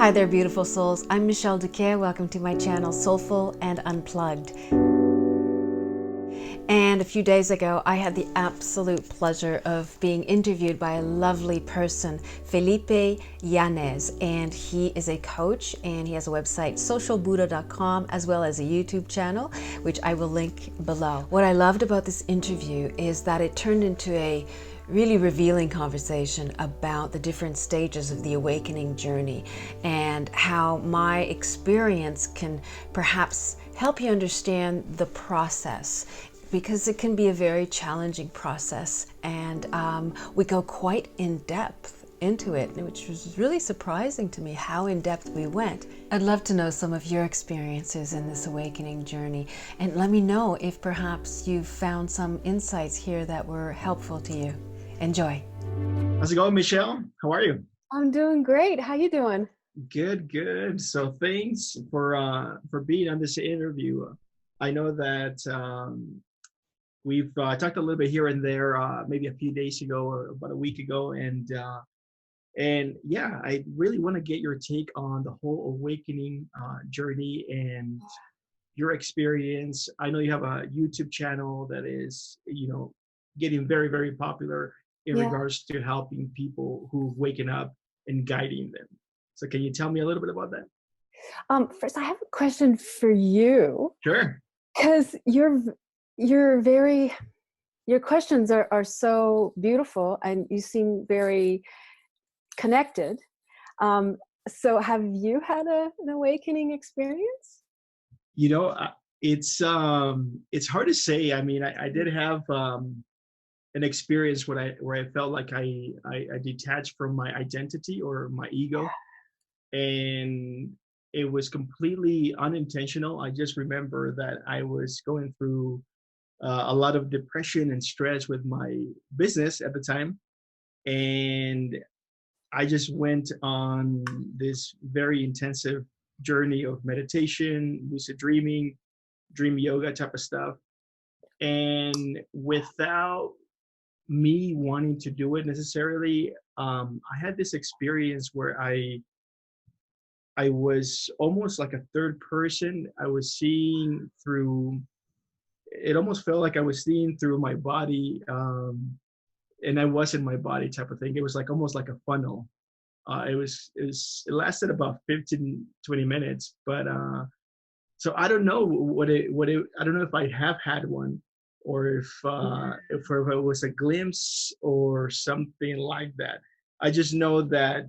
Hi there, beautiful souls. I'm Michèle Duquet. Welcome to my channel, Soulful and Unplugged. And a few days ago, I had the absolute pleasure of being interviewed by a lovely person, Felipe Yanez. And he is a coach and he has a website, socialbuddha.com, as well as a YouTube channel, which I will link below. What I loved about this interview is that it turned into a really revealing conversation about the different stages of the awakening journey and how my experience can perhaps help you understand the process, because it can be a very challenging process, and we go quite in depth into it, which was really surprising to me how in depth we went. I'd love to know some of your experiences in this awakening journey, and let me know if perhaps you've found some insights here that were helpful to you. Enjoy. How's it going, Michelle? How are you? I'm doing great. How you doing? Good, good. So thanks for being on this interview. I know that we've talked a little bit here and there, maybe a few days ago or about a week ago, and yeah, I really want to get your take on the whole awakening journey and your experience. I know you have a YouTube channel that is, getting very, very popular in Yeah. regards to helping people who've waken up and guiding them. So can you tell me a little bit about that? First, I have a question for you, Sure. because you're very, your questions are so beautiful and you seem very connected. Um, so have you had an awakening experience? You know, it's hard to say. I mean, I did have an experience where I felt like I detached from my identity or my ego, and it was completely unintentional. I just remember that I was going through a lot of depression and stress with my business at the time, and I just went on this very intensive journey of meditation, lucid dreaming, dream yoga type of stuff. And without me wanting to do it necessarily, I had this experience where I was almost like a third person. I was seeing through. It almost felt like I was seeing through my body, and I wasn't my body type of thing. It was like almost like a funnel. It lasted about 15, 20 minutes, but so I don't know I don't know if I have had one, or if it was a glimpse or something like that. I just know that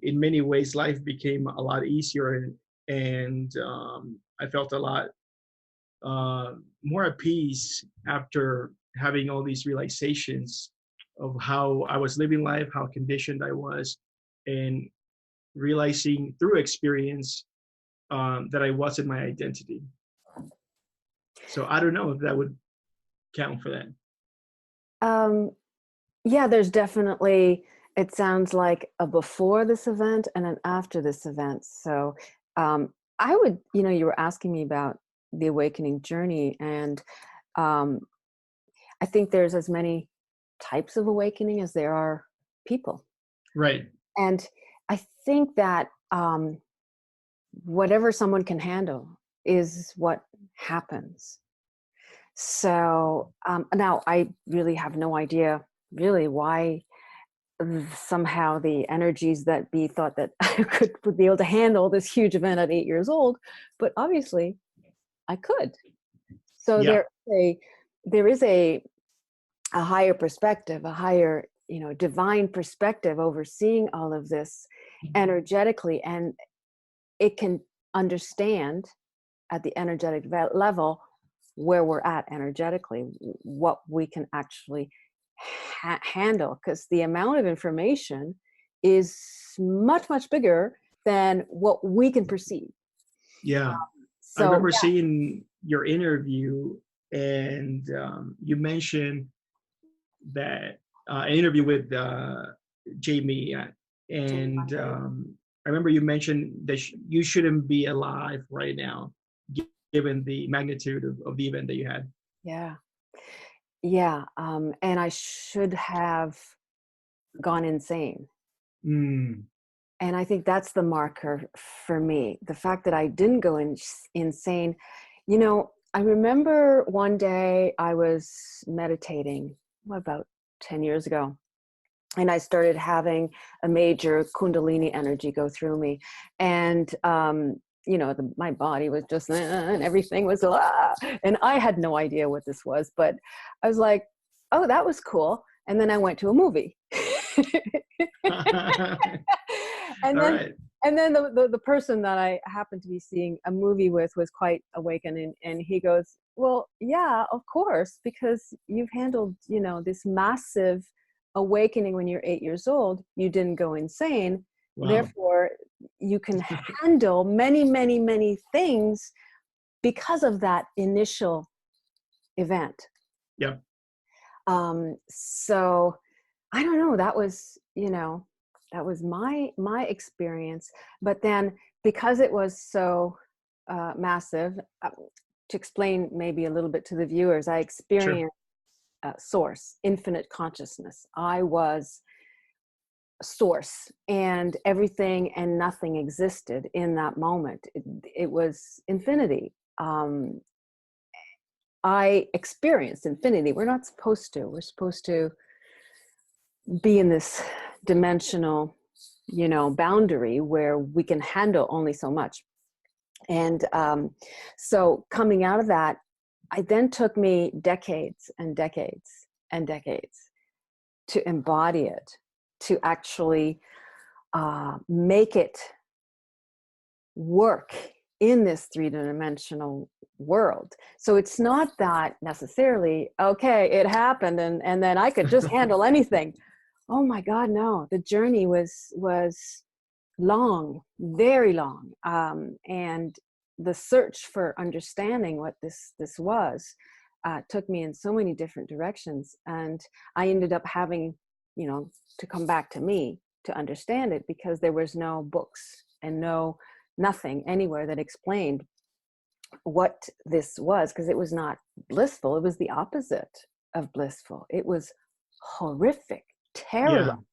in many ways life became a lot easier, and I felt a lot more at peace after having all these realizations of how I was living life, how conditioned I was, and realizing through experience that I wasn't my identity. So I don't know if that would count for that. Um, yeah, there's definitely, it sounds like a before this event and an after this event. So I would, you were asking me about the awakening journey, and um, I think there's as many types of awakening as there are people. Right. And I think that whatever someone can handle is what happens. So now I really have no idea really why somehow the energies that be thought that I would be able to handle this huge event at 8 years old, but obviously I could. So Yeah. there is a higher perspective, a higher, divine perspective overseeing all of this energetically, and it can understand at the energetic level where we're at energetically, what we can actually handle, because the amount of information is much, much bigger than what we can perceive. Yeah. I So remember seeing your interview, and you mentioned that an interview with Jamie, and I remember you mentioned that you shouldn't be alive right now, given the magnitude of the event that you had. yeah, yeah, and I should have gone insane. Mm, And I think that's the marker for me. The fact that I didn't go insane. You know, I remember one day I was meditating, about 10 years ago, and I started having a major Kundalini energy go through me. And, you know, my body was just, and everything was, and I had no idea what this was, but I was like, oh, that was cool. And then I went to a movie. and All then right. and then the person that I happened to be seeing a movie with was quite awakened, and he goes, well, yeah, of course, because you've handled, you know, this massive awakening when you're 8 years old. You didn't go insane. Wow. Therefore, you can handle many, many, many things because of that initial event. Yep. So I don't know, that was, you know, that was my experience. But then because it was so massive, to explain maybe a little bit to the viewers, I Sure. experienced source, infinite consciousness. I was source, and everything and nothing existed in that moment. It was infinity. I experienced infinity. We're not supposed to. We're supposed to be in this dimensional, you know, boundary where we can handle only so much. And so coming out of that, it then took me decades and decades and decades to embody it, to actually make it work in this three-dimensional world. So it's not that necessarily, okay, it happened and then I could just handle anything. Oh my God, no. The journey was long, very long. And the search for understanding what this was took me in so many different directions. And I ended up having, you know, to come back to me to understand it, because there was no books and nothing anywhere that explained what this was, because it was not blissful. It was the opposite of blissful. It was horrific, Yeah. terrible.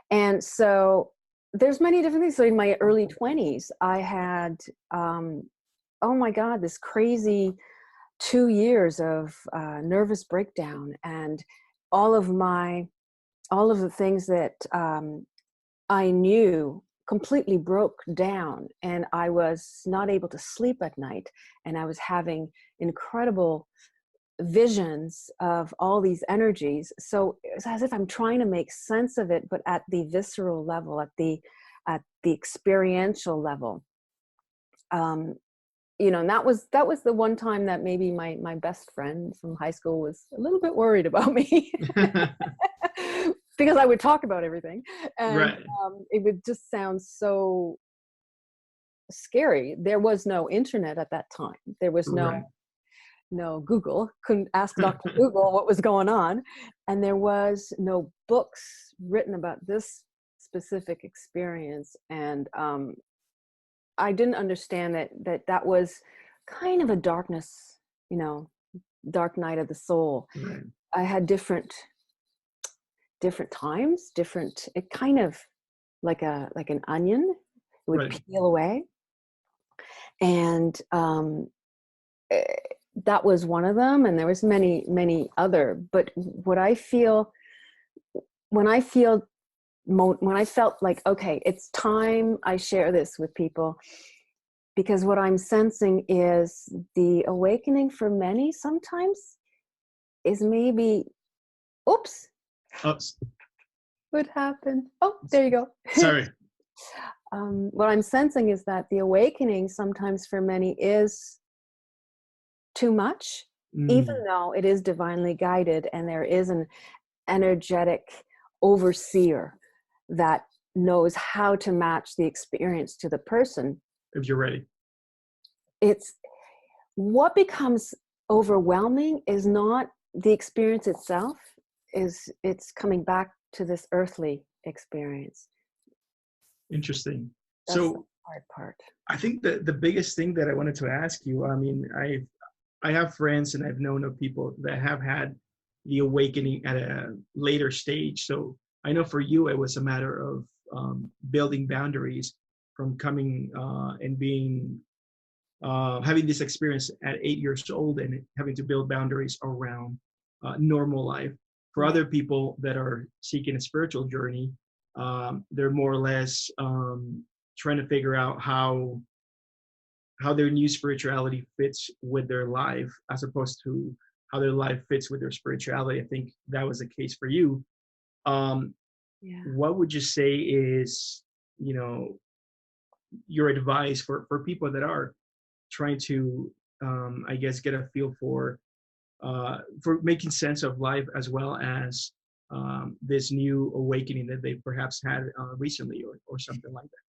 And so there's many different things. So in my early 20s, I had, oh my God, this crazy 2 years of nervous breakdown, and all of the things that I knew completely broke down, and I was not able to sleep at night, and I was having incredible visions of all these energies. So it's as if I'm trying to make sense of it, but at the visceral level, at the experiential level. You know, and that was the one time that maybe my best friend from high school was a little bit worried about me. Because I would talk about everything, and Right. it would just sound so scary. There was no internet at that time. There was Right. no Google. Couldn't ask Dr. Google what was going on, and there was no books written about this specific experience. And I didn't understand that was kind of a darkness, you know, dark night of the soul. Right. I had different times, it kind of like an onion. It would Right. peel away. And eh, that was one of them. And there was many other. But what I feel, when I felt like, okay, it's time I share this with people, because what I'm sensing is the awakening for many sometimes is maybe, oops, Oh, what happened? Oh, there you go. sorry. What I'm sensing is that the awakening sometimes for many is too much, even Mm. though it is divinely guided and there is an energetic overseer that knows how to match the experience to the person. If you're ready. It's what becomes overwhelming is not the experience itself, it's coming back to this earthly experience. Interesting. That's the So hard part. I think the biggest thing that I wanted to ask you, I mean, I have friends and I've known of people that have had the awakening at a later stage. So I know for you, it was a matter of building boundaries from coming and being having this experience at 8 years old and having to build boundaries around normal life. For other people that are seeking a spiritual journey, they're more or less trying to figure out how their new spirituality fits with their life, as opposed to how their life fits with their spirituality. I think that was the case for you. What would you say is, your advice for people that are trying to, I guess, get a feel for making sense of life, as well as this new awakening that they perhaps had recently, or something like that?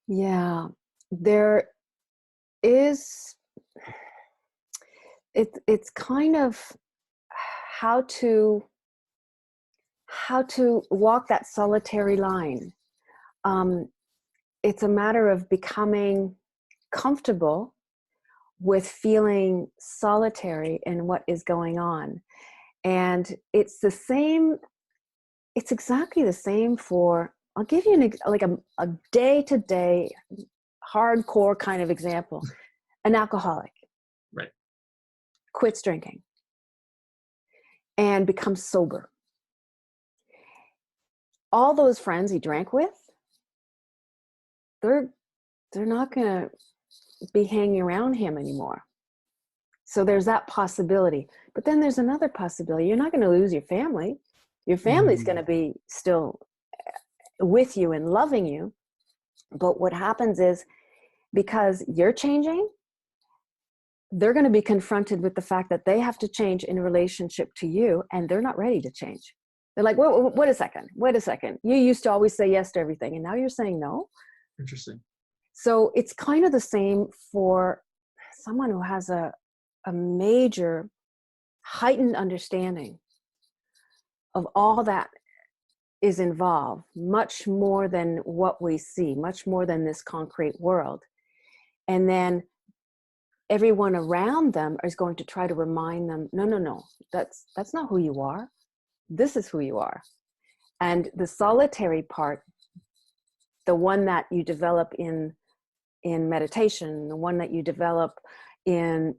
Yeah, there is, it's kind of how to walk that solitary line. It's a matter of becoming comfortable with feeling solitary in what is going on. And it's exactly the same for, I'll give you a day-to-day hardcore kind of example. An alcoholic. Right. Quits drinking and becomes sober. All those friends he drank with, they're not going to be hanging around him anymore. So there's that possibility. But then there's another possibility. You're not going to lose your family. Your family's going to be still with you and loving you. But what happens is, because you're changing, they're going to be confronted with the fact that they have to change in relationship to you, and they're not ready to change. They're like, wait a second. You used to always say yes to everything, and now you're saying no. Interesting. So it's kind of the same for someone who has a major heightened understanding of all that is involved, much more than what we see, much more than this concrete world. And then everyone around them is going to try to remind them, no, that's not who you are. This is who you are. And the solitary part, the one that you develop in meditation, the one that you develop in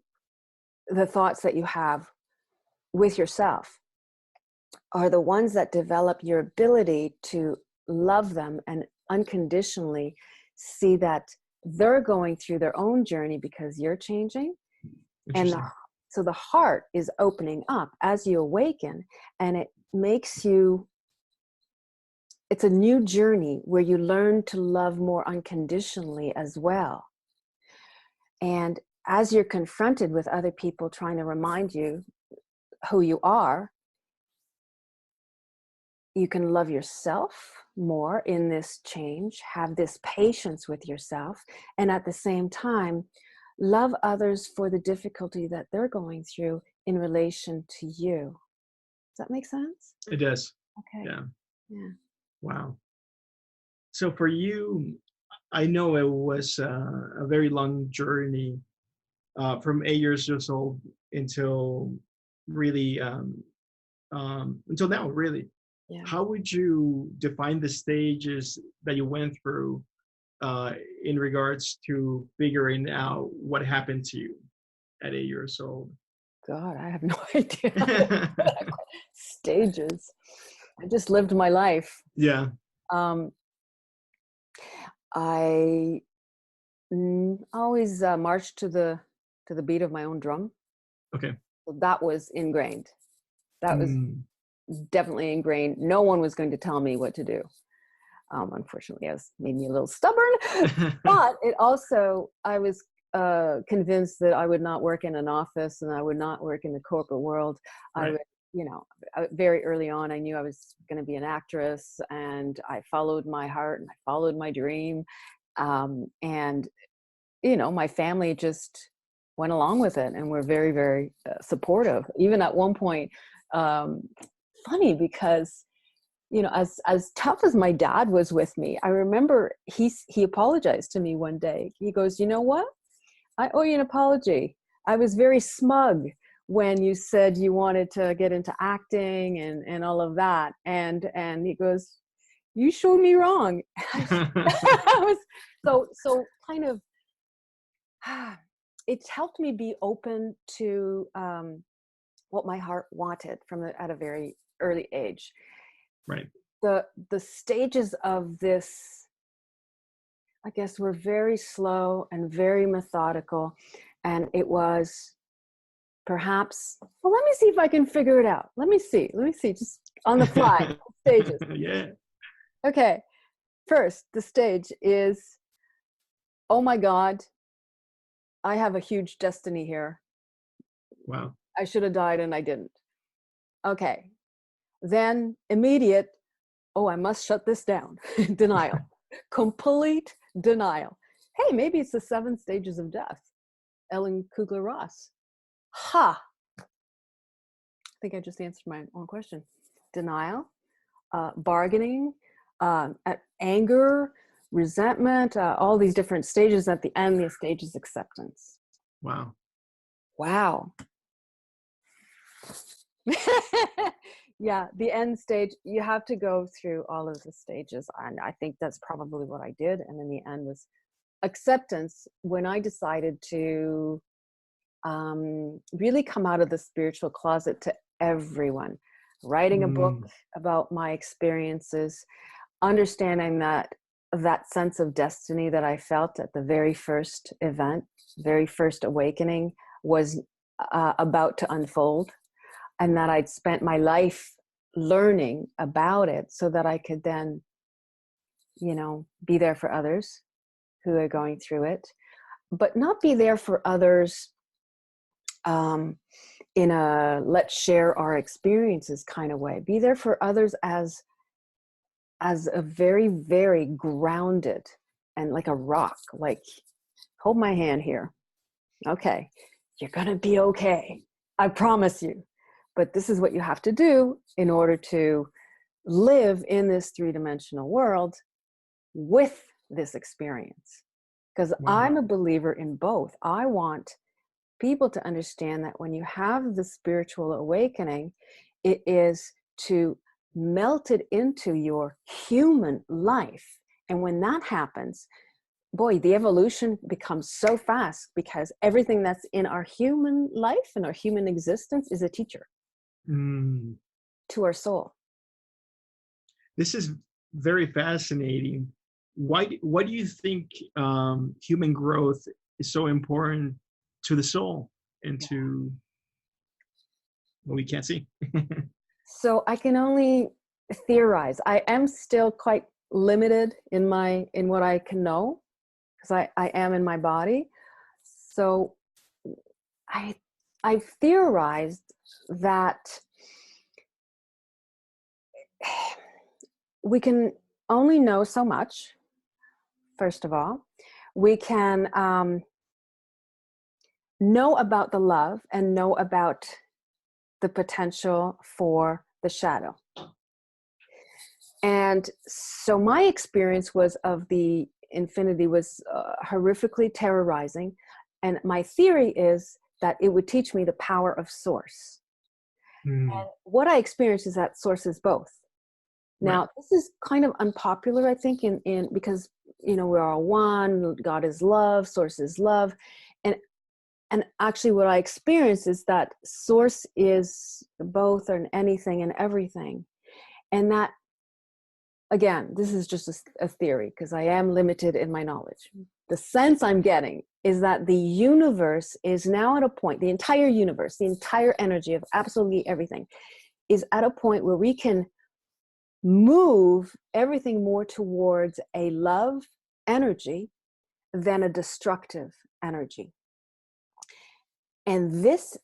the thoughts that you have with yourself, are the ones that develop your ability to love them and unconditionally see that they're going through their own journey because you're changing. And so the heart is opening up as you awaken, and it makes you, it's a new journey where you learn to love more unconditionally as well. And as you're confronted with other people trying to remind you who you are, you can love yourself more in this change, have this patience with yourself, and at the same time, love others for the difficulty that they're going through in relation to you. Does that make sense? It does. Okay. Yeah. Wow. So for you, I know it was a very long journey from 8 years old until really until now, really. Yeah. How would you define the stages that you went through in regards to figuring out what happened to you at 8 years old? God, I have no idea. Stages. I just lived my life. Yeah. I always marched to the beat of my own drum. Okay. So that was ingrained. That was definitely ingrained. No one was going to tell me what to do. Unfortunately, it made me a little stubborn, but it also, I was convinced that I would not work in an office and I would not work in the corporate world. Right. I would, very early on, I knew I was going to be an actress, and I followed my heart and I followed my dream. And, my family just went along with it and were very, very supportive. Even at one point, funny because, as tough as my dad was with me, I remember he apologized to me one day. He goes, "You know what? I owe you an apology. I was very smug when you said you wanted to get into acting and all of that." And he goes, you showed me wrong. I was so kind of, it's helped me be open to what my heart wanted at a very early age. Right. The stages of this, I guess, were very slow and very methodical, and it was perhaps, well, let me see if I can figure it out. Let me see, just on the fly, stages. Yeah. Okay, first, the stage is, oh my God, I have a huge destiny here. Wow. I should have died and I didn't. Okay, then immediate, oh, I must shut this down. Denial, complete denial. Hey, maybe it's the 7 stages of death. Ellen Kubler-Ross. Ha! I think I just answered my own question. Denial, bargaining, anger, resentment, all these different stages. At the end, the stage is acceptance. Wow. Wow. Yeah, the end stage, you have to go through all of the stages. And I think that's probably what I did. And in the end was acceptance, when I decided to really come out of the spiritual closet to everyone, writing a book about my experiences, understanding that sense of destiny that I felt at the very first event, very first awakening was about to unfold, and that I'd spent my life learning about it so that I could then, be there for others who are going through it, but not be there for others in a let's share our experiences kind of way. Be there for others as a very, very grounded and like a rock, like, hold my hand here. Okay, you're going to be okay. I promise you. But this is what you have to do in order to live in this 3-dimensional world with this experience. Because I'm a believer in both. I want people to understand that when you have the spiritual awakening, it is to melt it into your human life. And when that happens, boy, the evolution becomes so fast, because everything that's in our human life and our human existence is a teacher to our soul. This is very fascinating. What do you think human growth is so important to the soul and to what we can't see? So I can only theorize. I am still quite limited in what I can know, because I am in my body. So I've theorized that we can only know so much. First of all, we can know about the love and know about the potential for the shadow. And so my experience was of the infinity was horrifically terrorizing. And my theory is that it would teach me the power of source. And what I experienced is that source is both. Now, this is kind of unpopular, I think, in because, we're all one, God is love, source is love. And actually what I experienced is that source is both and anything and everything. And that, again, this is just a theory, because I am limited in my knowledge. The sense I'm getting is that the universe is now at a point, the entire universe, the entire energy of absolutely everything is at a point where we can move everything more towards a love energy than a destructive energy. And this,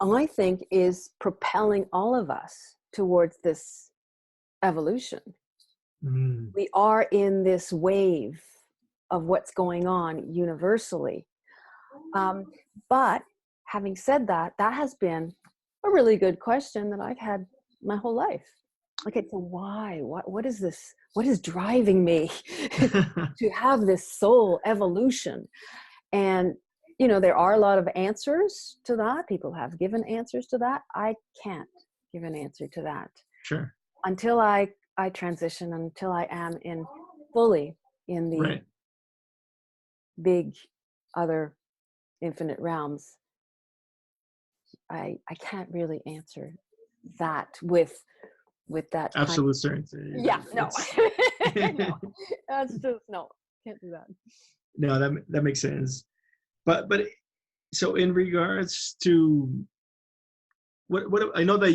I think, is propelling all of us towards this evolution. We are in this wave of what's going on universally. But having said that, that has been a really good question that I've had my whole life. Okay, so why? What is this? What is driving me to have this soul evolution? And, there are a lot of answers to that. People have given answers to that. I can't give an answer to that. Sure. Until I I transition, until I am in fully in the Right. big other infinite realms, I can't really answer that with that kind of, Absolute certainty. yeah, no. It's No, that's just, no, can't do that. no, that makes sense. But so in regards to what I know that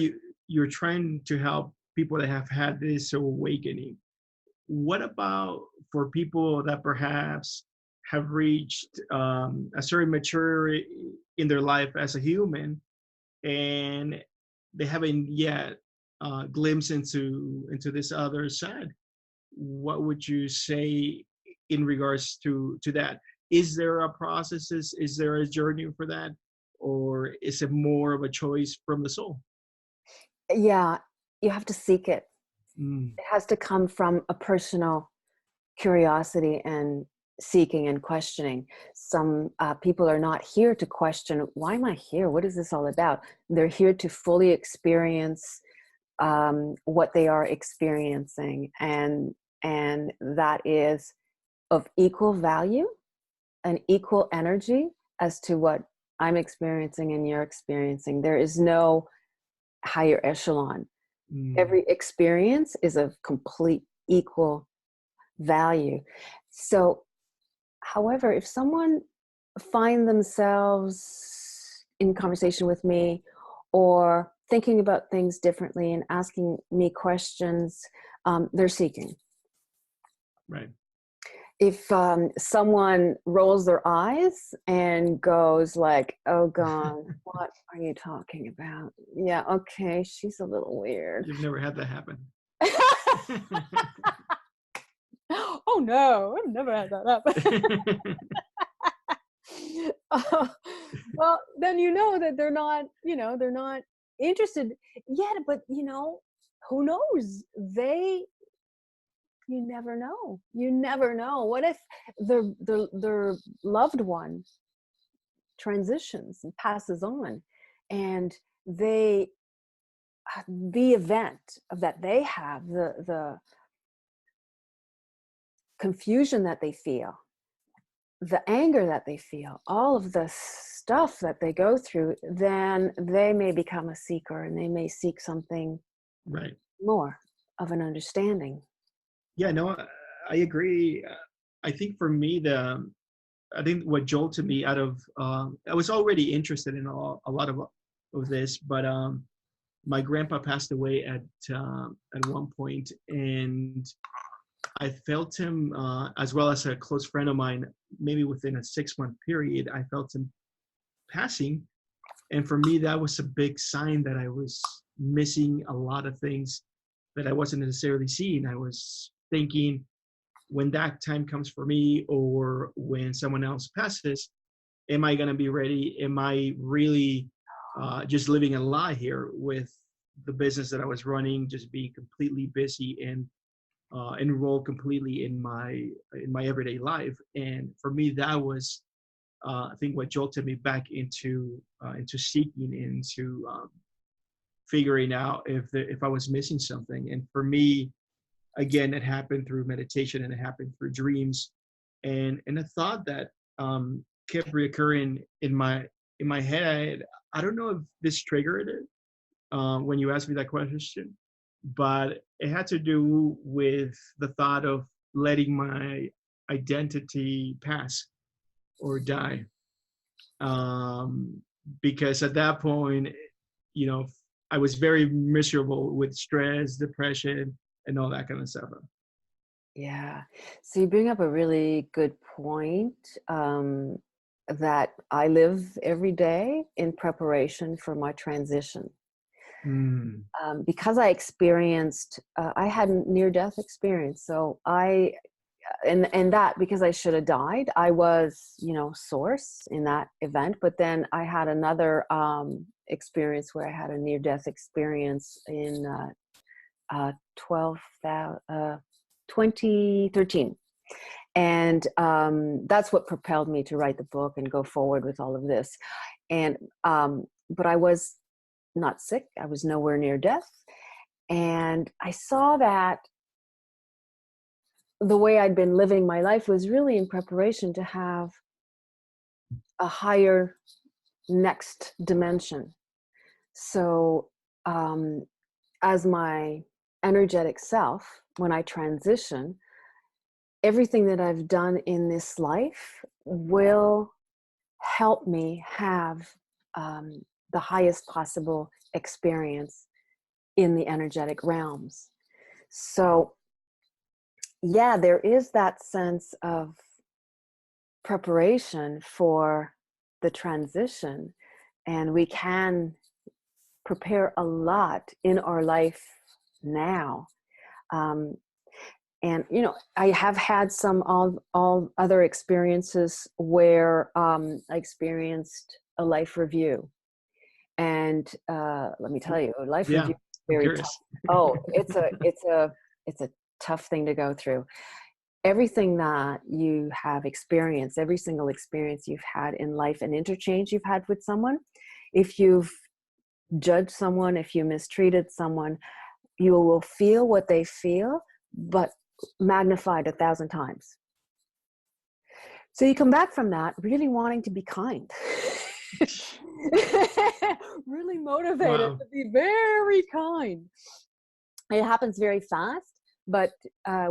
you're trying to help people that have had this awakening. What about for people that perhaps have reached a certain maturity in their life as a human, and they haven't yet glimpsed into this other side? What would you say in regards to that? Is there a process? Is there a journey for that, or is it more of a choice from the soul? Yeah, you have to seek it. Mm, It has to come from a personal curiosity and seeking and questioning. Some people are not here to question, why am I here? What is this all about? They're here to fully experience what they are experiencing, and that is of equal value and equal energy as to what I'm experiencing and you're experiencing. There is no higher echelon. mm, Every experience is of complete equal value. So, however, if someone find themselves in conversation with me, or thinking about things differently and asking me questions, they're seeking. right. If someone rolls their eyes and goes like, oh God, what are you talking about? Yeah, okay, she's a little weird. You've never had that happen. Oh no, I've never had that happen. Well, then you know that they're not interested yet, but who knows? You never know. You never know. What if their loved one transitions and passes on, and they the event that they have, the confusion that they feel, the anger that they feel, all of the stuff that they go through, then they may become a seeker, and they may seek something Right. more of an understanding. Yeah, no, I agree. I think for me, I think what jolted me out of, I was already interested in a lot of this, but my grandpa passed away at one point, and I felt him, as well as a close friend of mine, maybe within a 6-month period, I felt him passing. And for me, that was a big sign that I was missing a lot of things that I wasn't necessarily seeing. I was thinking, when that time comes for me, or when someone else passes, am I going to be ready? Am I really just living a lie here with the business that I was running, just being completely busy and enrolled completely in my everyday life? And for me, that was I think what jolted me back into seeking, into figuring out if I was missing something. And for me, again, it happened through meditation, and it happened through dreams, and a thought that kept reoccurring in my head. I don't know if this triggered it when you asked me that question, but it had to do with the thought of letting my identity pass or die. Um, because at that point, you know, I was very miserable with stress, depression, and all that kind of stuff. Yeah. So you bring up a really good point, that I live every day in preparation for my transition. Mm, Because I had a near-death experience. So and that, because I should have died, I was, source in that event. But then I had another experience where I had a near-death experience in 2013. And that's what propelled me to write the book and go forward with all of this. And but I was not sick. I was nowhere near death. And I saw that the way I'd been living my life was really in preparation to have a higher next dimension. So, as my energetic self, when I transition, everything that I've done in this life will help me have the highest possible experience in the energetic realms. So, yeah, there is that sense of preparation for the transition, and we can prepare a lot in our life now. And I have had some all other experiences where I experienced a life review, and let me tell you, a life Yeah, review is I'm very tough. curious. Oh, it's a tough thing to go through. Everything that you have experienced, every single experience you've had in life, and interchange you've had with someone, if you've judged someone, if you mistreated someone, you will feel what they feel, but magnified 1,000 times. So you come back from that really wanting to be kind. Really motivated Wow. to be very kind. It happens very fast, but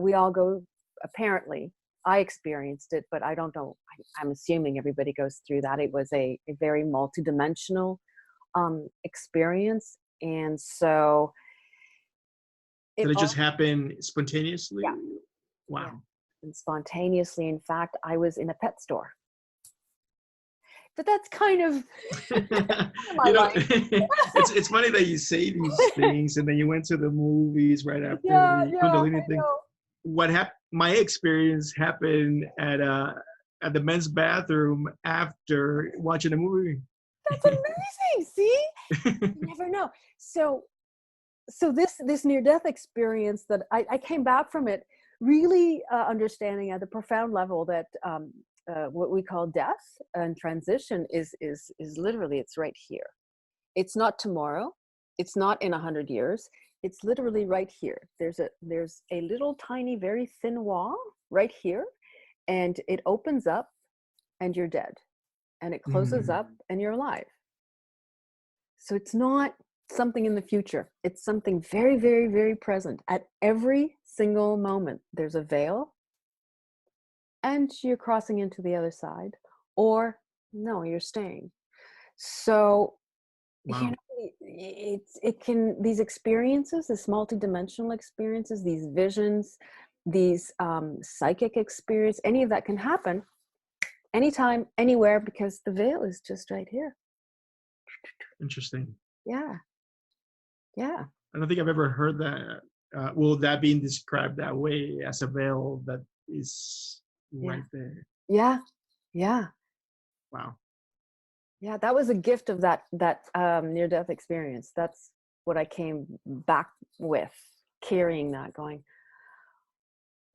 we all go, apparently, I experienced it, but I don't know. I'm assuming everybody goes through that. It was a very multidimensional experience. And so it Did it all, just happen spontaneously? yeah, yeah. Wow. And spontaneously, in fact, I was in a pet store. But that's kind of my You know, life. it's funny that you say these things and then you went to the movies right after Yeah, the yeah, Kundalini I thing. know. What happened? My experience happened at the men's bathroom after watching a movie. That's amazing. See? You never know. So this near death experience that I came back from it really understanding at a profound level that what we call death and transition is literally, it's right here. It's not tomorrow. It's not in 100 years. It's literally right here. There's a little tiny, very thin wall right here, and it opens up and you're dead, and it closes up and you're alive. So it's not something in the future. It's something very, very, very present. At every single moment, there's a veil and you're crossing into the other side, or no, you're staying. So, Wow. it can, these experiences, this multidimensional experiences, these visions, these psychic experience, any of that can happen anytime, anywhere, because the veil is just right here. Interesting. Yeah. Yeah. I don't think I've ever heard that. Well, that being described that way as a veil that is Yeah. right there. Yeah. Yeah. Wow. Yeah. That was a gift of that near death experience. That's what I came back with, carrying that, going,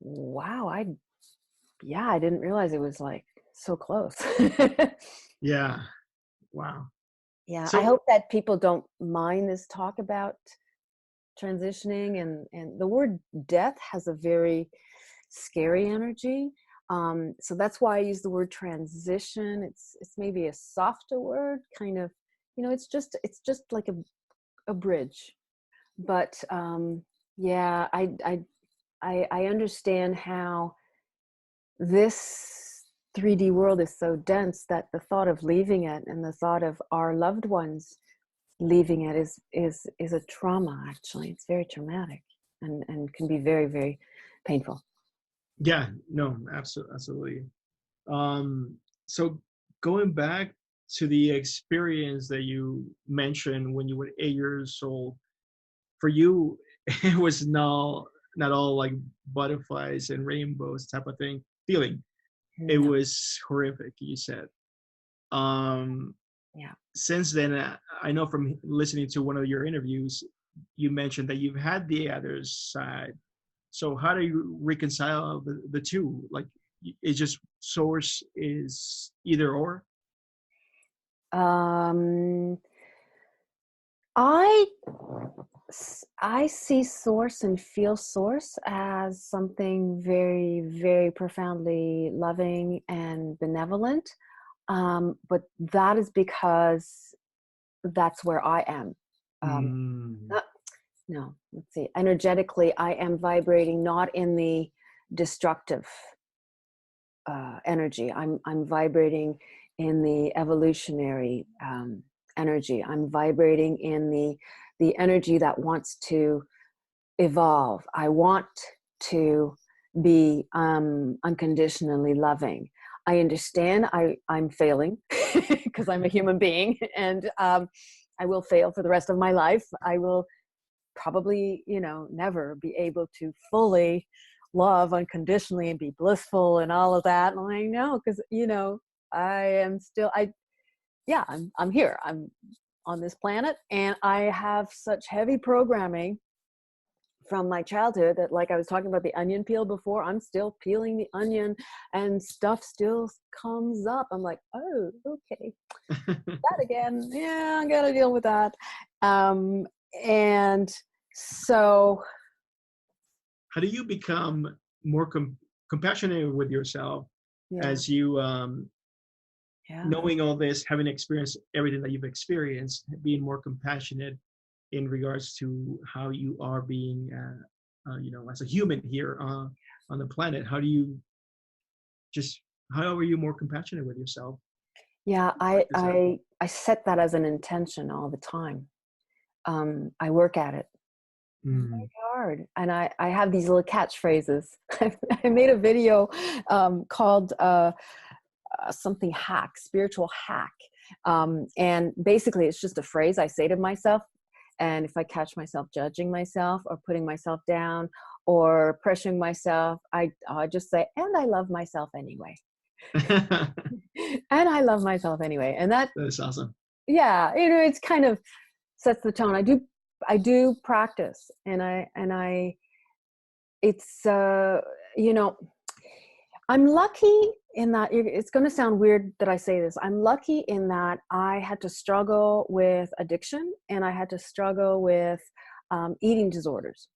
wow, I didn't realize it was like so close. Yeah. Wow. Yeah. I So hope that people don't mind this talk about transitioning, and the word death has a very scary energy. So that's why I use the word transition. It's maybe a softer word, kind of, it's just like a bridge. But yeah, I understand how this 3D world is so dense that the thought of leaving it, and the thought of our loved ones leaving it, is a trauma. Actually, it's very traumatic, and can be very, very painful. yeah, no, absolutely. Um, so going back to the experience that you mentioned when you were 8 years old, for you, it was not all like butterflies and rainbows type of thing feeling. It No. was horrific, you said. Um, Yeah. since then, I know from listening to one of your interviews, you mentioned that you've had the other side. So how do you reconcile the two? Like, it's just source is either or? Um, I I see source and feel source as something very, very profoundly loving and benevolent. But that is because that's where I am. Um, Mm, not, no, let's see. Energetically, I am vibrating not in the destructive energy. I'm vibrating in the evolutionary energy. I'm vibrating in the energy that wants to evolve. I want to be unconditionally loving. I understand I'm failing because I'm a human being, and I will fail for the rest of my life. I will probably, never be able to fully love unconditionally and be blissful and all of that. And I know, because, I am still, I'm here. I'm on this planet, and I have such heavy programming from my childhood that, like I was talking about the onion peel before, I'm still peeling the onion and stuff still comes up. I'm like, oh, okay, that again. Yeah, I gotta deal with that. And so, how do you become more compassionate with yourself yeah, as you yeah. knowing all this, having experienced everything that you've experienced, being more compassionate in regards to how you are being, as a human here on the planet? How do you just, how are you more compassionate with yourself? Yeah, Practice that. I set that as an intention all the time. I work at it Mm. very hard, and I have these little catchphrases. I made a video called something hack, spiritual hack, and basically it's just a phrase I say to myself. And if I catch myself judging myself or putting myself down or pressuring myself, I just say, and I love myself anyway. And I love myself anyway. And that, That's awesome. yeah, it's kind of sets the tone. I do practice, and it's, you know, I'm lucky in that it's going to sound weird that I say this. I'm lucky in that I had to struggle with addiction, and I had to struggle with eating disorders.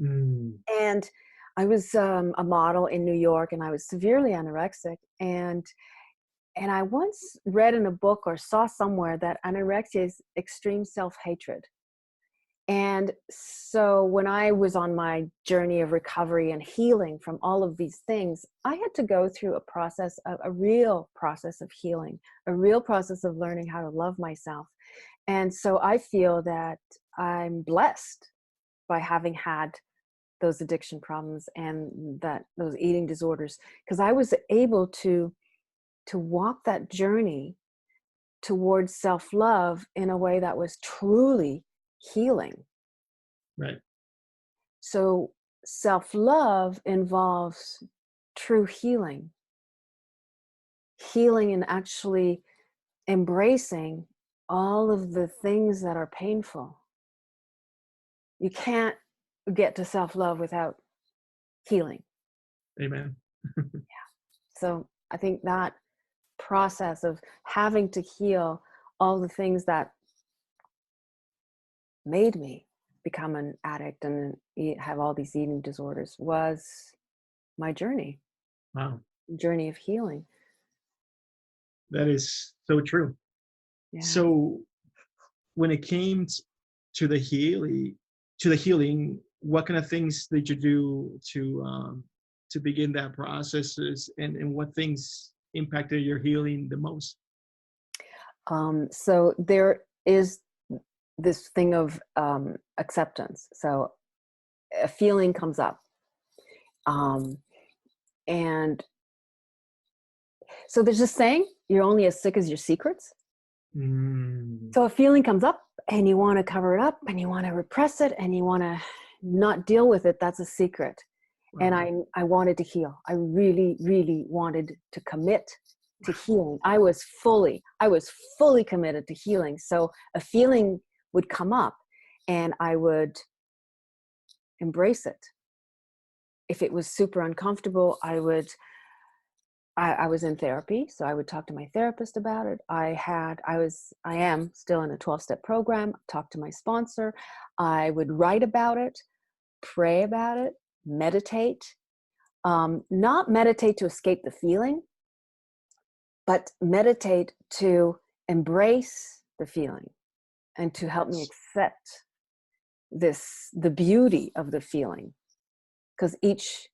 Mm. And I was a model in New York, and I was severely anorexic. And I once read in a book or saw somewhere that anorexia is extreme self-hatred. And so when I was on my journey of recovery and healing from all of these things, I had to go through a real process of healing, a real process of learning how to love myself. And so I feel that I'm blessed by having had those addiction problems and those eating disorders, because I was able to walk that journey towards self-love in a way that was truly healing. Right. So self-love involves true healing, healing and actually embracing all of the things that are painful. You can't get to self-love without healing. Amen. So I think that process of having to heal all the things that made me become an addict and have all these eating disorders was my Wow. journey of healing. That is so true. Yeah. So when it came to the healing, what kind of things did you do to begin that process, and what things impacted your healing the most? So there is this thing of acceptance. So a feeling comes up. Um, and so there's this saying, you're only as sick as your secrets. Mm. So a feeling comes up and you want to cover it up and you want to repress it and you want to not deal with it. That's a secret. And Wow. I wanted to heal. I really, really wanted to commit to healing. I was fully committed to healing. So a feeling would come up and I would embrace it. If it was super uncomfortable, I would I was in therapy, so I would talk to my therapist about it. I am still in a 12-step program, talk to my sponsor. I would write about it, pray about it, meditate. Not meditate to escape the feeling, but meditate to embrace the feeling and to help me accept the beauty of the feeling. Because each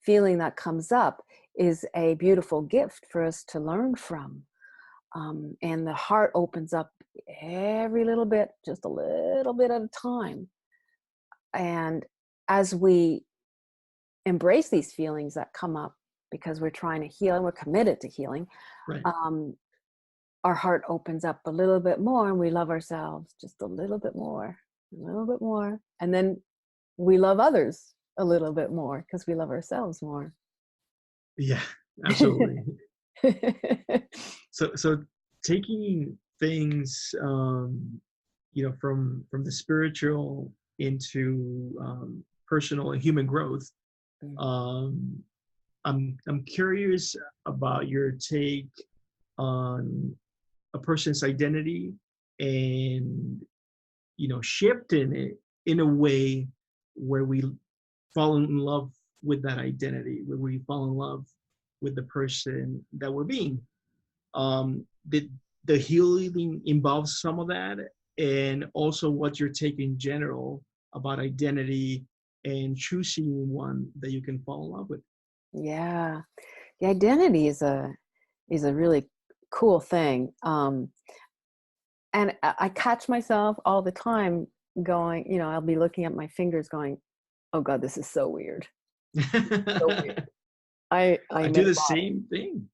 feeling that comes up is a beautiful gift for us to learn from. And the heart opens up every little bit, just a little bit at a time. And as we embrace these feelings that come up because we're trying to heal and we're committed to healing, Right. Our heart opens up a little bit more and we love ourselves just a little bit more, and then we love others a little bit more because we love ourselves more. Yeah, absolutely. So taking things, from the spiritual into personal and human growth. Um, I'm curious about your take on a person's identity and shifting it in a way where we fall in love with that identity, where we fall in love with the person that we're being. Did the healing involve some of that? And also what's your take in general about identity and choosing one that you can fall in love with? Yeah, the identity is a really cool thing. And I catch myself all the time going, I'll be looking at my fingers going, oh God, this is so weird. So weird. I do the same thing.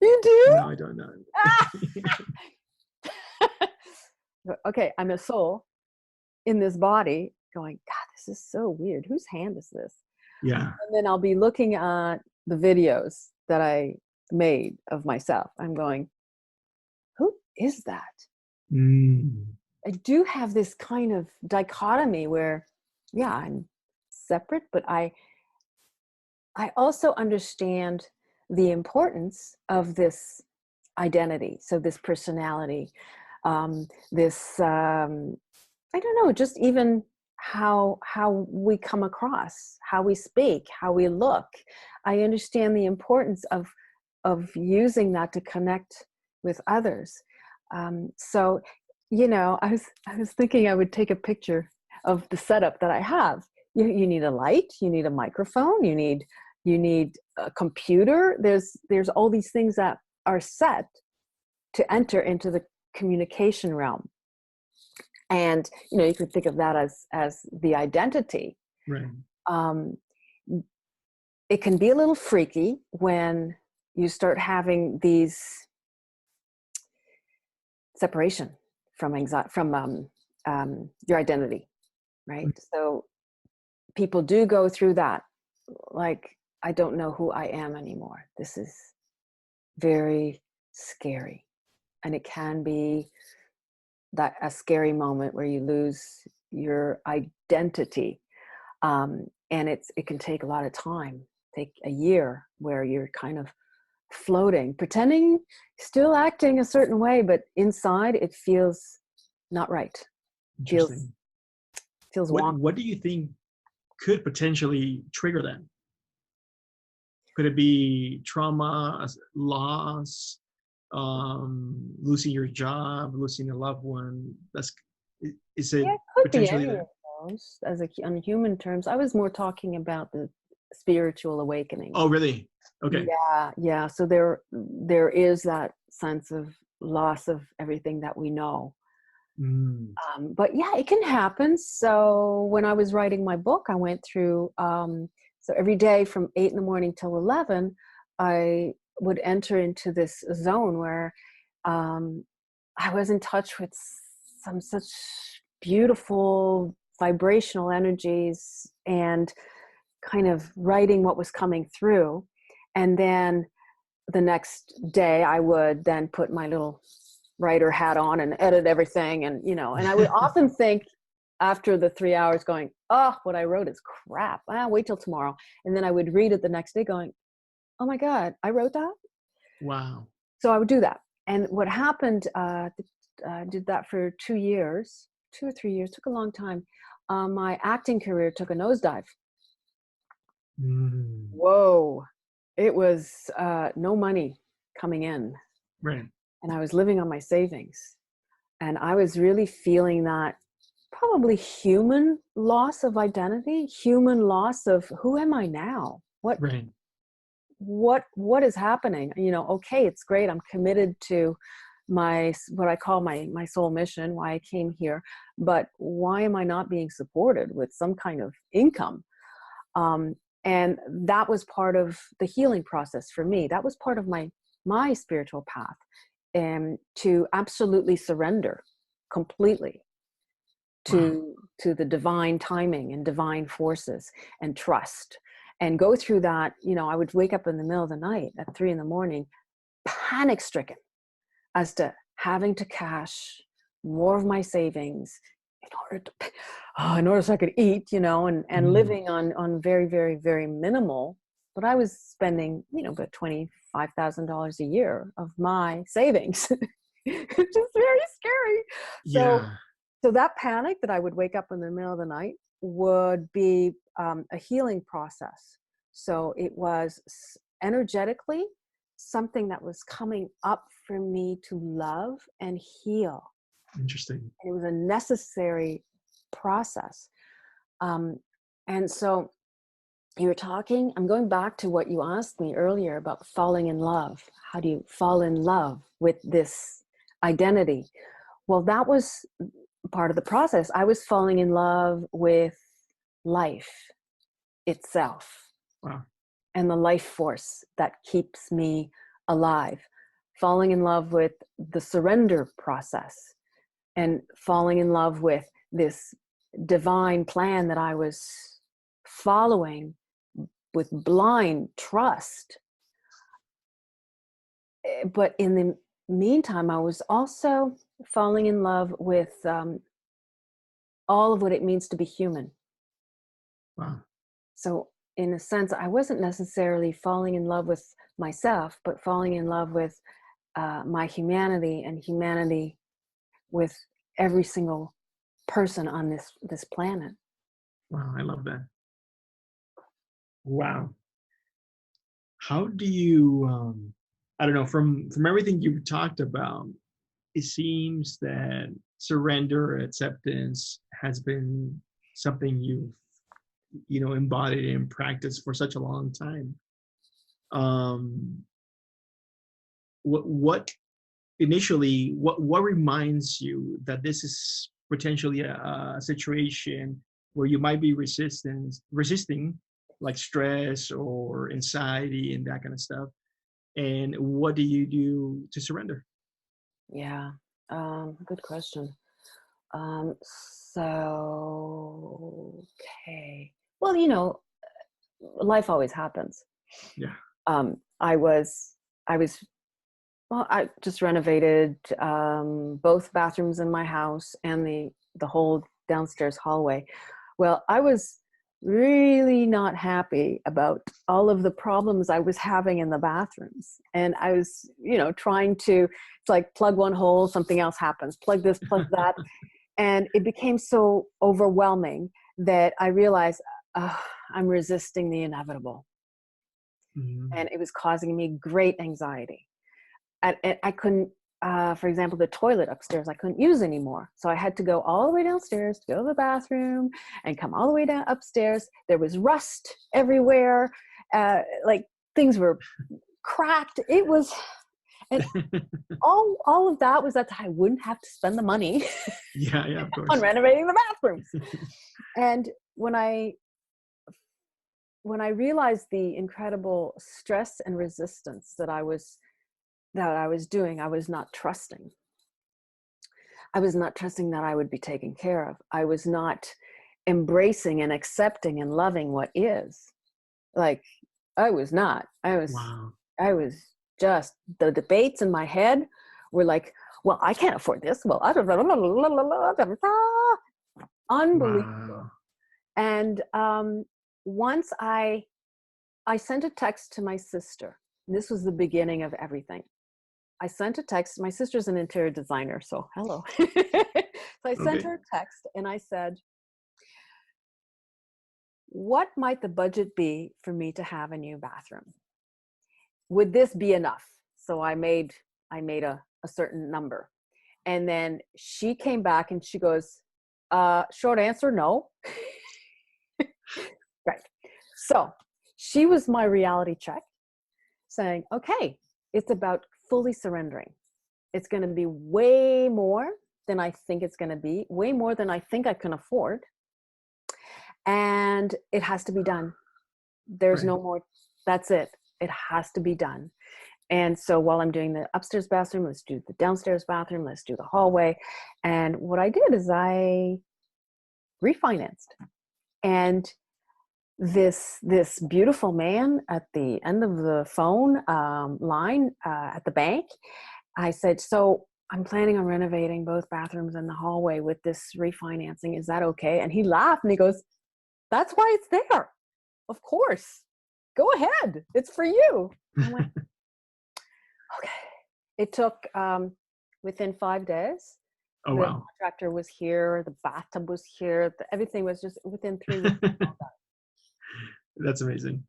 You do? No, I don't know. Okay, I'm a soul in this body going, God, this is so weird. Whose hand is this? Yeah. And then I'll be looking at the videos that I made of myself. I'm going, who is that? I do have this kind of dichotomy where, yeah, I'm separate, but I also understand the importance of this identity. So this personality, I don't know, just even how we come across, how we speak, how we look. I understand the importance of using that to connect with others. So, I was thinking I would take a picture of the setup that I have. You need a light, you need a microphone, you need a computer. There's all these things that are set to enter into the communication realm. And, you could think of that as the identity. Right. It can be a little freaky when you start having these separation from your identity, right? So people do go through that. Like, I don't know who I am anymore. This is very scary. And it can be a scary moment where you lose your identity. And it can take a lot of time, take a year where you're kind of floating, pretending, still acting a certain way, but inside it feels not right. Interesting. Feels wonky. What do you think could potentially trigger that? Could it be trauma, loss, losing your job, losing a loved one? Is it potentially that? On human terms, I was more talking about the spiritual awakening. Oh, really? Okay. Yeah. So there is that sense of loss of everything that we know. But yeah, it can happen. So when I was writing my book, I went through, so every day from 8 a.m. till 11, I would enter into this zone where I was in touch with some such beautiful vibrational energies and kind of writing what was coming through. And then the next day I would then put my little writer hat on and edit everything. And, and I would often think after the 3 hours going, oh, what I wrote is crap. Wait till tomorrow. And then I would read it the next day going, oh my God, I wrote that. Wow. So I would do that. And what happened, I did that for 2 years, 2 or 3 years, took a long time. My acting career took a nosedive. Mm. Whoa. It was no money coming in. Right. And I was living on my savings. And I was really feeling that probably human loss of identity, human loss of who am I now? Right. What is happening? Okay, it's great. I'm committed to what I call my soul mission, why I came here, but why am I not being supported with some kind of income? And that was part of the healing process for me. That was part of my spiritual path, and to absolutely surrender completely Wow. to the divine timing and divine forces, and trust, and go through that. I would wake up in the middle of the night at 3 a.m, panic stricken as to having to cash more of my savings in order so I could eat, and Mm. living on very, very, very minimal. But I was spending, about $25,000 a year of my savings, which is very scary. So, Yeah. so that panic that I would wake up in the middle of the night would be a healing process. So it was energetically something that was coming up for me to love and heal. Interesting. It was a necessary process. Um, and so you were talking, I'm going back to what you asked me earlier about falling in love. How do you fall in love with this identity? Well, that was part of the process. I was falling in love with life itself Wow. and the life force that keeps me alive. Falling in love with the surrender process, and falling in love with this divine plan that I was following with blind trust. But in the meantime, I was also falling in love with all of what it means to be human. Wow. So in a sense, I wasn't necessarily falling in love with myself, but falling in love with my humanity, and humanity with every single person on this planet. Wow. I love that. Wow. How do you I don't know, from everything you've talked about, it seems that surrender, acceptance has been something you've embodied and practiced for such a long time. Um what initially what reminds you that this is potentially a situation where you might be resisting like stress or anxiety and that kind of stuff, and what do you do to surrender? Yeah, good question. So, okay. Well, life always happens. Yeah. I was, well, I just renovated both bathrooms in my house and the whole downstairs hallway. Well, I was really not happy about all of the problems I was having in the bathrooms. And I was, trying to, it's like plug one hole, something else happens, plug this, plug that. And it became so overwhelming that I realized I'm resisting the inevitable. Mhm. And it was causing me great anxiety. And I couldn't, for example, the toilet upstairs, I couldn't use anymore. So I had to go all the way downstairs to go to the bathroom and come all the way down upstairs. There was rust everywhere. Like things were cracked. It was, and all of that was that I wouldn't have to spend the money Yeah, yeah, of on course. renovating the bathrooms. And when I realized the incredible stress and resistance that I was doing, I was not trusting. I was not trusting that I would be taken care of. I was not embracing and accepting and loving what is. Like I was not. Wow. I was just, the debates in my head were like, well, I can't afford this. Well, unbelievable. Wow. And once I I sent a text to my sister. This was the beginning of everything. I sent a text. My sister's an interior designer, so hello. So I sent Okay. her a text and I said, what might the budget be for me to have a new bathroom? Would this be enough? So I made a certain number. And then she came back and she goes, short answer, no. Right. So she was my reality check, saying, okay, it's about fully surrendering. It's going to be way more than I think it's going to be, way more than I think I can afford. And it has to be done. There's Right. no more. That's it. It has to be done. And so while I'm doing the upstairs bathroom, let's do the downstairs bathroom, let's do the hallway. And what I did is I refinanced. And this beautiful man at the end of the phone line at the bank, I said, so I'm planning on renovating both bathrooms and the hallway with this refinancing. Is that okay? And he laughed and he goes, that's why it's there. Of course. Go ahead. It's for you. I went, okay. It took within 5 days. Oh, The wow. contractor was here. The bathtub was here. Everything was just within 3 weeks. That's amazing.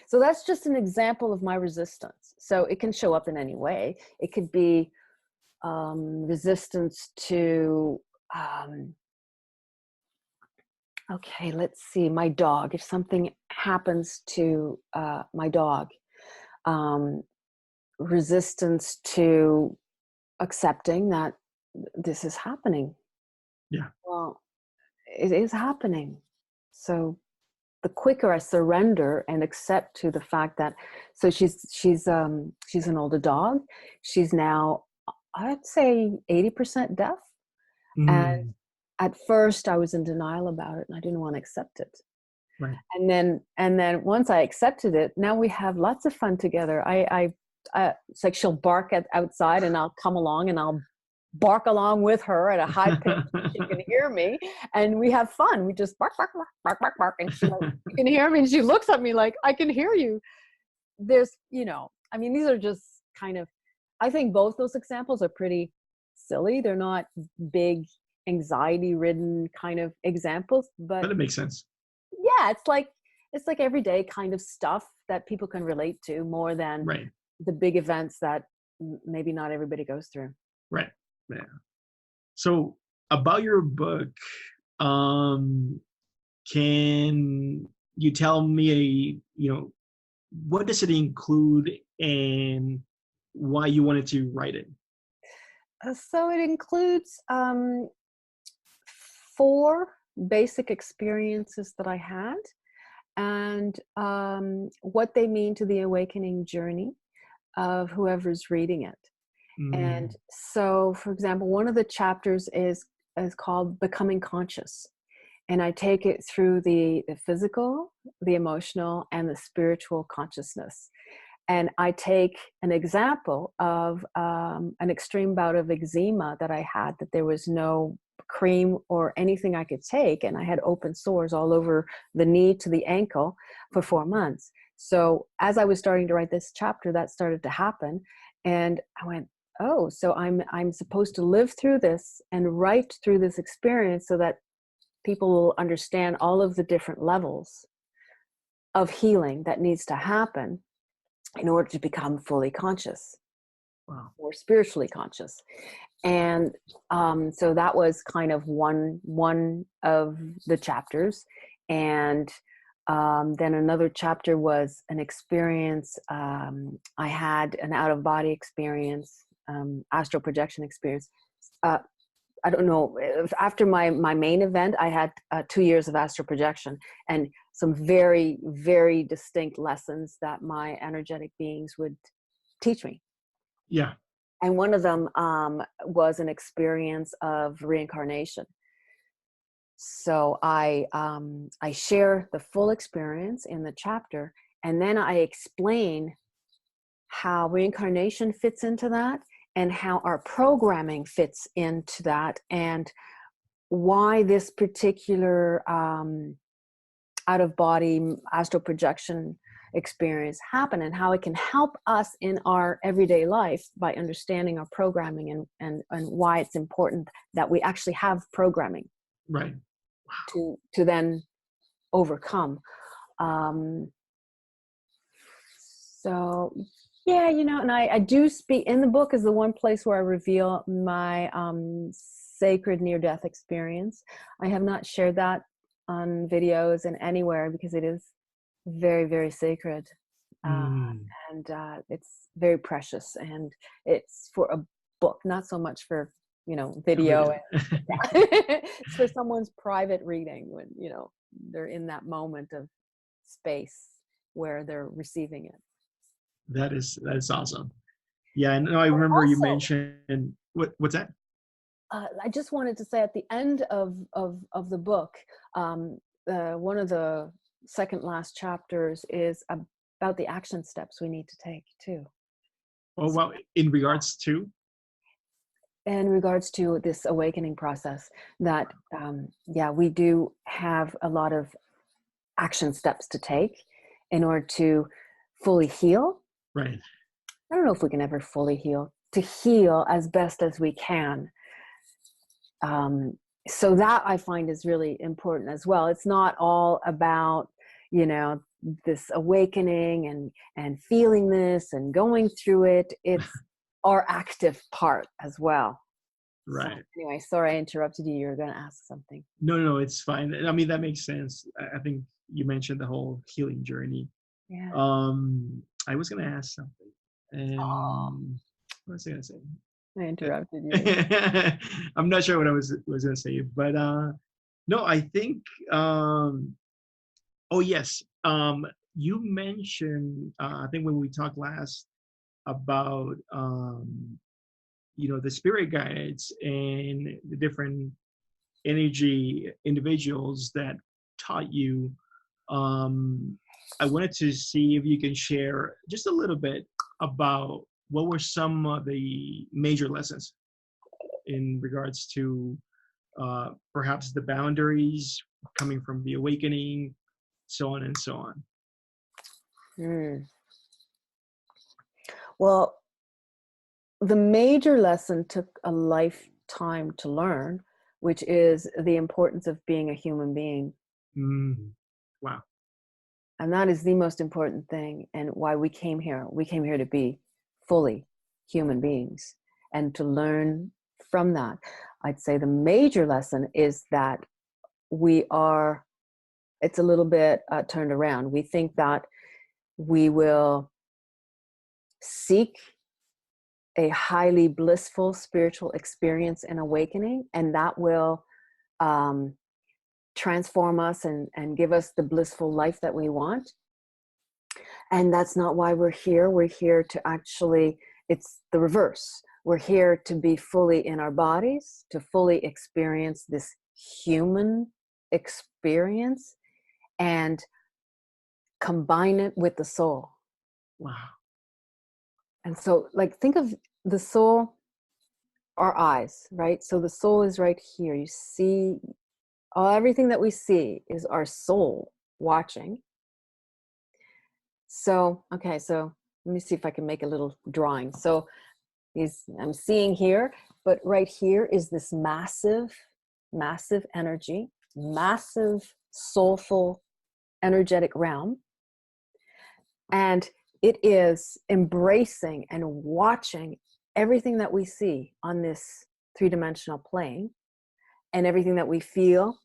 So that's just an example of my resistance. So it can show up in any way. It could be resistance to, okay, let's see, my dog. If something happens to my dog, resistance to accepting that this is happening. Yeah. Well, it is happening. So the quicker I surrender and accept to the fact that, so she's an older dog. She's now, I'd say 80% deaf. And Mm, at first I was in denial about it and I didn't want to accept it. right. And then once I accepted it, now we have lots of fun together. It's like she'll bark outside and I'll come along and I'll bark along with her at a high pitch. She can hear me and we have fun. We just bark, bark, bark, bark, bark, bark. And she can hear me and she looks at me like, I can hear you. There's, I mean, these are just kind of, I think both those examples are pretty silly. They're not big anxiety ridden kind of examples, but But it makes sense. yeah, it's like everyday kind of stuff that people can relate to more than Right. the big events that maybe not everybody goes through. Right. Yeah. So about your book, can you tell me, what does it include and why you wanted to write it? So it includes 4 basic experiences that I had and what they mean to the awakening journey of whoever's reading it. And Mm, so, for example, one of the chapters is called Becoming Conscious. And I take it through the physical, the emotional, and the spiritual consciousness. And I take an example of an extreme bout of eczema that I had, that there was no cream or anything I could take. And I had open sores all over the knee to the ankle for 4 months. So as I was starting to write this chapter, that started to happen. And I went, oh, so I'm supposed to live through this and write through this experience so that people will understand all of the different levels of healing that needs to happen in order to become fully conscious wow. or spiritually conscious. And so that was kind of one of the chapters. And then another chapter was an experience. I had an out-of-body experience, astral projection experience. I don't know, after my main event, I had 2 years of astral projection and some very, very distinct lessons that my energetic beings would teach me. Yeah. And one of them was an experience of reincarnation. So I share the full experience in the chapter, and then I explain how reincarnation fits into that and how our programming fits into that, and why this particular out of body astral projection experience happen, and how it can help us in our everyday life by understanding our programming, and why it's important that we actually have programming, Right. to then overcome. So yeah, and I do speak in the book, is the one place where I reveal my sacred near-death experience. I have not shared that on videos and anywhere, because it is very, very sacred. Mm. And it's very precious, and it's for a book, not so much for video. It's for someone's private reading, when they're in that moment of space where they're receiving it. That's awesome. Yeah, and I But remember you also, mentioned what's that? I just wanted to say, at the end of the book, one of the second last chapters is about the action steps we need to take too. Oh, well, in regards to? In regards to this awakening process, that we do have a lot of action steps to take in order to fully heal. Right. I don't know if we can ever fully heal. To heal as best as we can. So that I find is really important as well. It's not all about, this awakening and feeling this and going through it. It's our active part as well. Right. So anyway, sorry I interrupted you. You were going to ask something. No, it's fine. I mean, that makes sense. I think you mentioned the whole healing journey. Yeah. I was going to ask something. What was I going to say? I interrupted you. I'm not sure what I was going to say, but no, I think. Oh yes, you mentioned. I think when we talked last about the spirit guides and the different energy individuals that taught you. I wanted to see if you can share just a little bit about what were some of the major lessons in regards to perhaps the boundaries coming from the awakening, so on and so on. Well, the major lesson took a lifetime to learn, which is the importance of being a human being. Wow. And that is the most important thing, and why we came here. We came here to be fully human beings and to learn from that. I'd say the major lesson is that it's a little bit turned around. We think that we will seek a highly blissful spiritual experience and awakening, and that will transform us and give us the blissful life that we want. And that's not why we're here. We're here to actually, it's the reverse. We're here to be fully in our bodies, to fully experience this human experience and combine it with the soul. Wow. And so, think of the soul, our eyes, right? So the soul is right here. You see, everything that we see is our soul watching. So, okay, so let me see if I can make a little drawing. So I'm seeing here, but right here is this massive, massive energy, massive soulful energetic realm. And it is embracing and watching everything that we see on this three-dimensional plane, and everything that we feel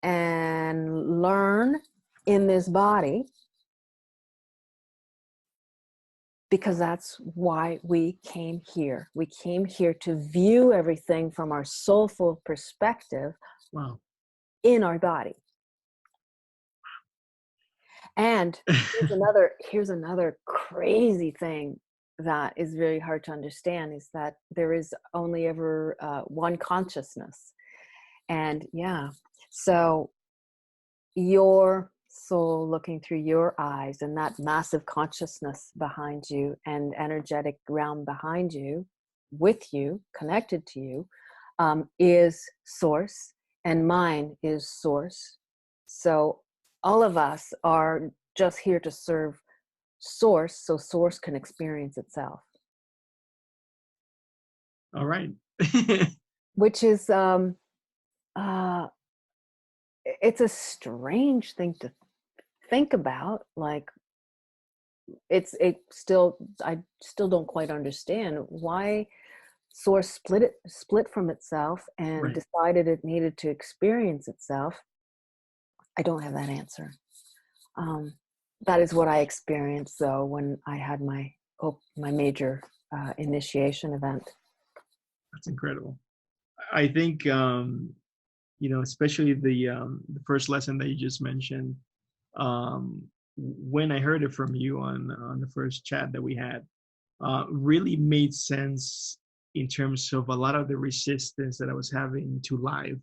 and learn in this body, because that's why we came here. We came here to view everything from our soulful perspective. Wow. In our body. And here's another crazy thing that is very hard to understand, is that there is only ever one consciousness. And so your soul looking through your eyes, and that massive consciousness behind you and energetic realm behind you, with you, connected to you, is source, and mine is source. So all of us are just here to serve source, so source can experience itself. All right. Which is uh it's a strange thing to think about. Like, I still don't quite understand why source split from itself and Right. decided it needed to experience itself. I don't have that answer. That is what I experienced, though, when I had my major initiation event. That's incredible. I think, especially the first lesson that you just mentioned, when I heard it from you on the first chat that we had, really made sense in terms of a lot of the resistance that I was having to life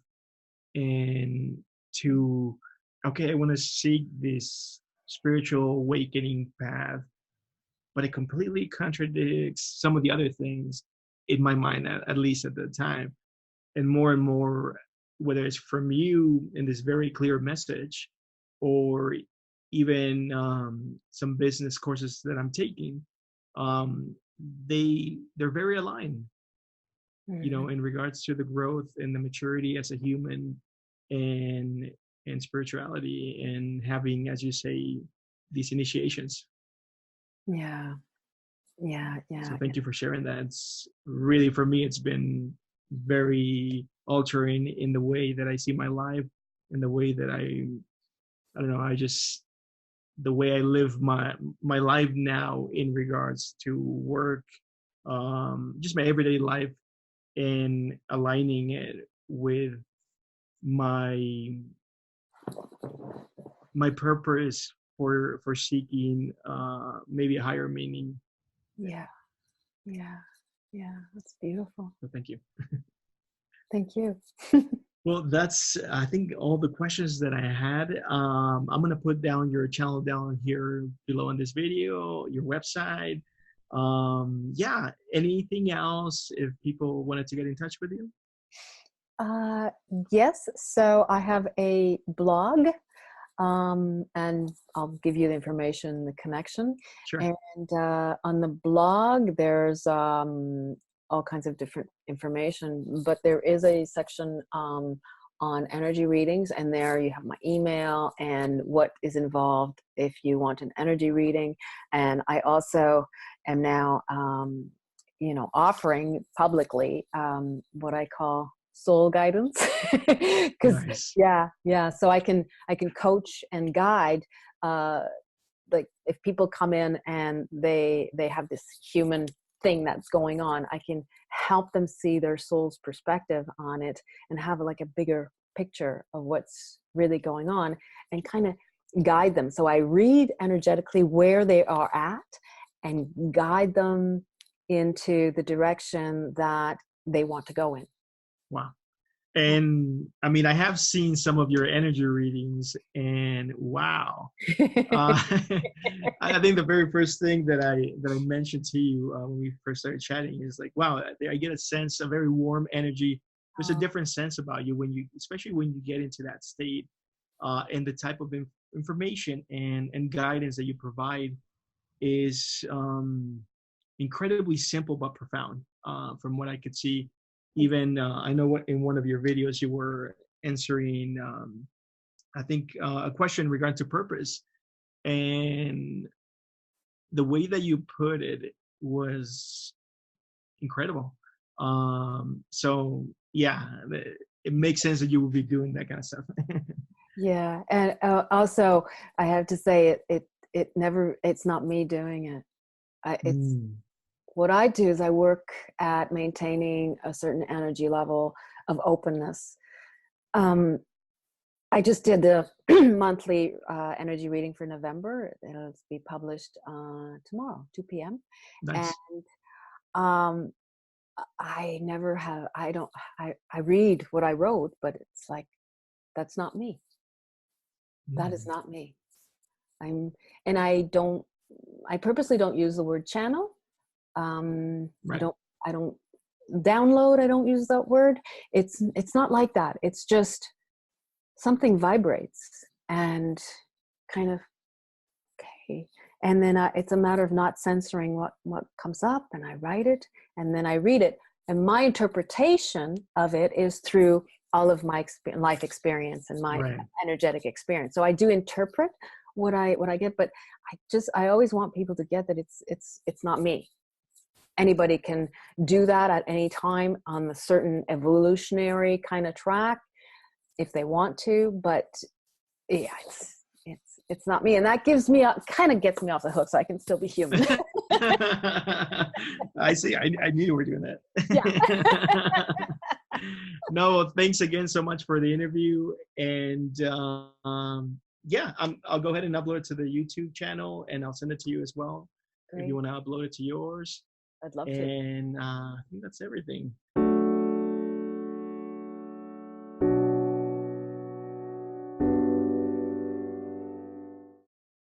and to, okay, I want to seek this spiritual awakening path, but it completely contradicts some of the other things in my mind, at least at the time. And more, whether it's from you in this very clear message, or even some business courses that I'm taking, um, they're very aligned, Mm-hmm. in regards to the growth and the maturity as a human, and spirituality, and having, as you say, these initiations. Yeah, yeah, So yeah, thank you for sharing that. It's really, for me, it's been very altering in the way that I see my life, and the way that I don't know, the way I live my life now in regards to work, just my everyday life, and aligning it with my my purpose for seeking maybe a higher meaning. yeah, yeah, yeah. That's beautiful. So thank you. Thank you. Well, that's, I think, all the questions that I had. I'm gonna put down your channel down here below in this video, your website. Yeah, anything else if people wanted to get in touch with you? Uh, yes. So I have a blog, and I'll give you the information, the connection. Sure. And on the blog, there's all kinds of different information, but there is a section on energy readings, and there you have my email and what is involved if you want an energy reading. And I also am now, offering publicly what I call soul guidance, because Nice. yeah, so I can coach and guide, uh like if people come in and they have this human thing that's going on, I can help them see their soul's perspective on it and have like a bigger picture of what's really going on, and kind of guide them. So I read energetically where they are at and guide them into the direction that they want to go in. Wow. And I mean, I have seen some of your energy readings, and wow. Uh, I think the very first thing that I mentioned to you when we first started chatting is like, wow, I get a sense, a very warm energy. There's a Oh, different sense about you when you, especially when you get into that state, and the type of information and guidance that you provide is incredibly simple but profound. From what I could see, even I know what in one of your videos you were answering, I think, a question in regard to purpose, and the way that you put it was incredible. So yeah, it makes sense that you would be doing that kind of stuff. yeah, and also I have to say it's not me doing it. It's Mm, what I do is I work at maintaining a certain energy level of openness. Um, I just did the monthly energy reading for November. It'll be published tomorrow, 2 p.m. And nice. um, I never have. I don't. I read what I wrote, but it's like that's not me. That is Mm, not me. I'm, and I don't. I purposely don't use the word channel. I right. don't. I don't download. I don't use that word. It's not like that. It's just something vibrates, and kind of, okay. And then it's a matter of not censoring what comes up, and I write it, and then I read it. And my interpretation of it is through all of my life experience and my Right. energetic experience. So I do interpret what I get, but I always want people to get that it's not me. Anybody can do that at any time on the certain evolutionary kind of track if they want to, but yeah, it's not me, and that kind of gets me off the hook, so I can still be human. I see. I knew you were doing that. Yeah. No, thanks again so much for the interview, and yeah, I'll go ahead and upload it to the YouTube channel, and I'll send it to you as well. Great. If you want to upload it to yours. I'd love to. And I think that's everything.